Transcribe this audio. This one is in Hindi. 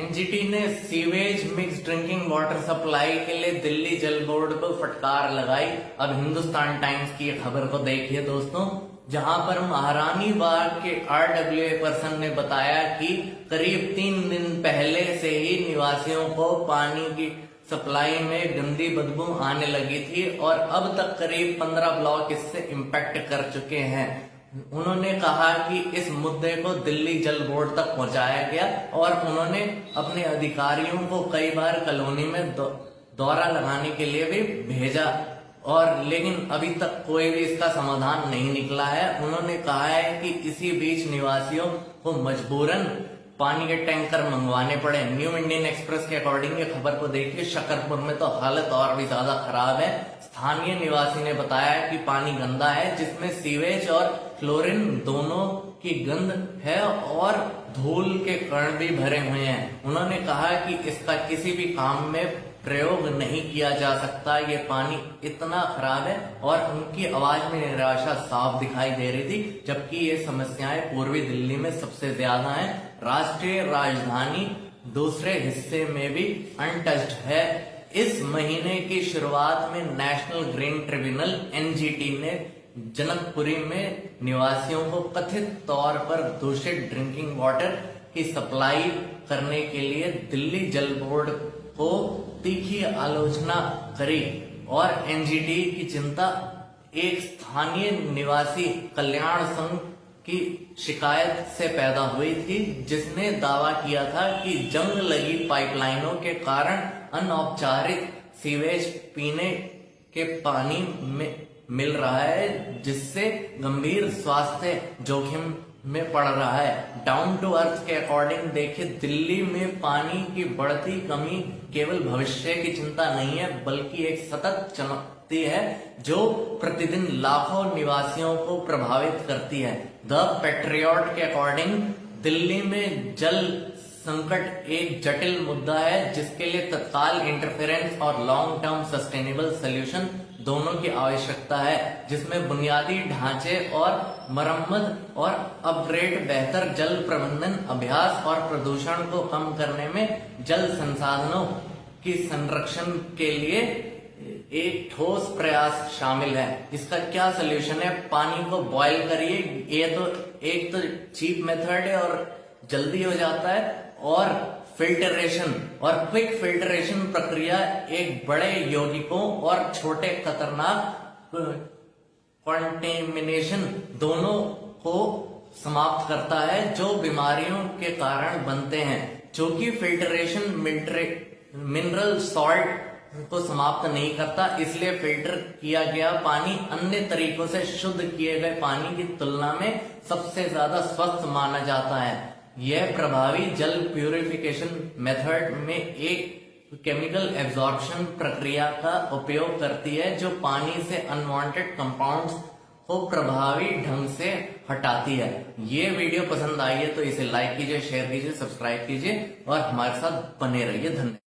एनजीटी ने sewage mix drinking water supply के लिए दिल्ली जल बोर्ड को फटकार लगाई। अब हिंदुस्तान टाइम्स की खबर को देखिए दोस्तों, जहां पर महारानी बाग के आरडब्ल्यूए पर्सन ने बताया कि करीब 3 दिन पहले से ही निवासियों को पानी की सप्लाई में गंदी बदबू आने लगी थी और अब तक करीब 15 ब्लॉक इससे इम्पैक्ट कर चुके हैं। उन्होंने कहा कि इस मुद्दे को दिल्ली जल बोर्ड तक पहुंचाया गया और उन्होंने अपने अधिकारियों को कई बार कॉलोनी में दौरा लगाने के लिए भी भेजा और लेकिन अभी तक कोई भी इसका समाधान नहीं निकला है। उन्होंने कहा है कि इसी बीच निवासियों को मजबूरन पानी के टैंकर मंगवाने पड़े। न्यू इंडियन एक्सप्रेस के अकॉर्डिंग ये खबर को देखिए, शकरपुर में तो हालत और भी ज्यादा खराब है। स्थानीय निवासी ने बताया कि पानी गंदा है, जिसमें सीवेज और क्लोरीन दोनों की गंध है और धूल के कण भी भरे हुए हैं। उन्होंने कहा कि इसका किसी भी काम में प्रयोग नहीं किया जा सकता, ये पानी इतना खराब है और उनकी आवाज में निराशा साफ दिखाई दे रही थी। जबकि ये समस्याएं पूर्वी दिल्ली में सबसे ज्यादा हैं। राष्ट्रीय राजधानी दूसरे हिस्से में भी अनटच्ड है। इस महीने की शुरुआत में नेशनल ग्रीन ट्रिब्यूनल एनजीटी ने जनकपुरी में निवासियों को कथित तौर पर दूषित ड्रिंकिंग वाटर की सप्लाई करने के लिए दिल्ली जल बोर्ड को तीखी आलोचना करी और एनजीटी की चिंता एक स्थानीय निवासी कल्याण संघ की शिकायत से पैदा हुई थी, जिसने दावा किया था कि जंग लगी पाइपलाइनों के कारण अनौपचारिक सीवेज पीने के पानी में मिल रहा है, जिससे गंभीर स्वास्थ्य जोखिम में पड़ रहा है। डाउन टू अर्थ के अकॉर्डिंग देखिए, दिल्ली में पानी की बढ़ती कमी केवल भविष्य की चिंता नहीं है, बल्कि एक सतत चुनौती है जो प्रतिदिन लाखों निवासियों को प्रभावित करती है। द पैट्रियट के अकॉर्डिंग दिल्ली में जल संकट एक जटिल मुद्दा है, जिसके लिए तत्काल इंटरफेरेंस और लॉन्ग टर्म सस्टेनेबल सोल्यूशन दोनों की आवश्यकता है, जिसमें बुनियादी ढांचे और मरम्मत और अपग्रेड, बेहतर जल प्रबंधन अभ्यास और प्रदूषण को कम करने में जल संसाधनों की संरक्षण के लिए एक ठोस प्रयास शामिल है। इसका क्या सोल्यूशन है? पानी को बॉयल करिए, ये तो एक तो चीप मेथड है और जल्दी हो जाता है, और फिल्टरेशन और क्विक फिल्टरेशन प्रक्रिया एक बड़े यौगिकों और छोटे खतरनाक कंटेमिनेशन दोनों को समाप्त करता है जो बीमारियों के कारण बनते हैं। जो कि फिल्टरेशन मिनरल सॉल्ट को समाप्त नहीं करता, इसलिए फिल्टर किया गया पानी अन्य तरीकों से शुद्ध किए गए पानी की तुलना में सबसे ज्यादा स्वस्थ माना जाता है। यह प्रभावी जल प्यूरिफिकेशन मेथड में एक केमिकल एब्जॉर्प्शन प्रक्रिया का उपयोग करती है, जो पानी से अनवांटेड कंपाउंड्स को प्रभावी ढंग से हटाती है। ये वीडियो पसंद आई है तो इसे लाइक कीजिए, शेयर कीजिए, सब्सक्राइब कीजिए और हमारे साथ बने रहिए। धन्यवाद।